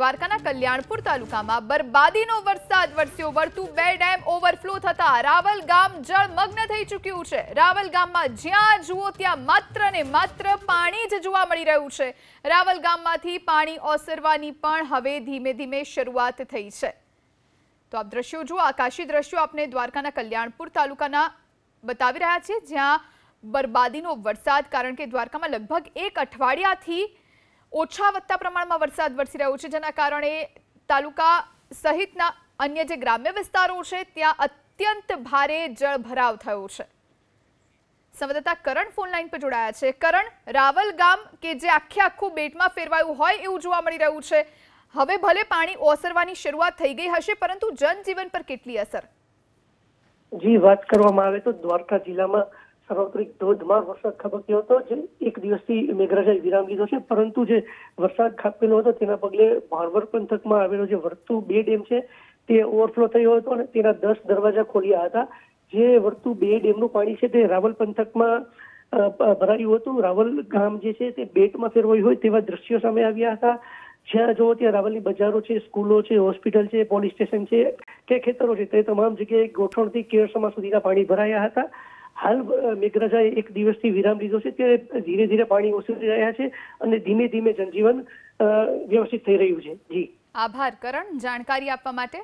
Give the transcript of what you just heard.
દ્વારકાના કલ્યાણપુર તાલુકામાં બરબાદીનો વરસાદ વરસ્યો। વર્તુ 2 ડેમ ઓવરફ્લો થતા રાવલ ગામ જળમગ્ન થઈ ચૂક્યું છે। રાવલ ગામમાં જ્યાં જુઓ ત્યાં માત્ર ને માત્ર પાણી જ જોવા મળી રહ્યું છે। રાવલ ગામમાંથી પાણી ઓસરવાની પણ હવે ધીમે ધીમે શરૂઆત થઈ છે। તો આપ દ્રશ્યો જુઓ, આકાશી દ્રશ્યો આપને દ્વારકાના કલ્યાણપુર તાલુકાના બતાવી રહ્યા છે, જ્યાં બરબાદીનો વરસાદ, કારણ કે દ્વારકામાં લગભગ 1 અઠવાડિયાથી ઓછા વત્તા પ્રમાણમાં વરસાદ વરસી રહ્યો છે, જેના કારણે તાલુકા સહિતના અન્ય જે ગ્રામ્ય વિસ્તારો છે ત્યાં અત્યંત ભારે જળભરાવ થયો છે। સંવાદદાતા કરણ ફોન લાઈન પર જોડાયા છે। કરણ, રાવલ ગામ કે જે આખું બેટમાં ફેરવાયું હોય એવું જોવા મળી રહ્યું છે, હવે ભલે પાણી ઓસરવાની શરૂઆત થઈ ગઈ હશે, પરંતુ જનજીવન પર કેટલી અસર? જી, વાત કરવામાં આવે તો દ્વારકા જિલ્લામાં સાર્વત્રિક ધોધમાર વરસાદ ખાબક્યો હતો, જે એક દિવસથી મેઘરાજાએ વિરામ લીધો છે, પરંતુ જે વરસાદ ખાબકેલો હતો તેના પગલે ભાણવડ પંથકમાં આવેલો જે વર્તુ 2 ડેમ છે તે ઓવરફ્લો થયો હતો અને તેના 10 દરવાજા ખોલ્યા હતા। જે વર્તુ 2 ડેમનું પાણી છે તે રાવલ પંથકમાં ભરાયું હતું। રાવલ ગામ જે છે તે બેટમાં ફેરવાયું હોય તેવા દ્રશ્યો સામે આવ્યા હતા। જ્યાં જુઓ ત્યાં રાવલની બજારો છે, સ્કૂલો છે, હોસ્પિટલ છે, પોલીસ સ્ટેશન છે કે ખેતરો છે, તે તમામ જગ્યાએ ગોઠણથી કેળસમા સુધીના પાણી ભરાયા હતા। હાલ મેઘરાજાએ એક દિવસથી વિરામ લીધો છે, ત્યારે ધીરે ધીરે પાણી ઓસરી રહ્યા છે અને ધીમે ધીમે જનજીવન વ્યવસ્થિત થઈ રહ્યું છે। જી, આભાર કરણ જાણકારી આપવા માટે।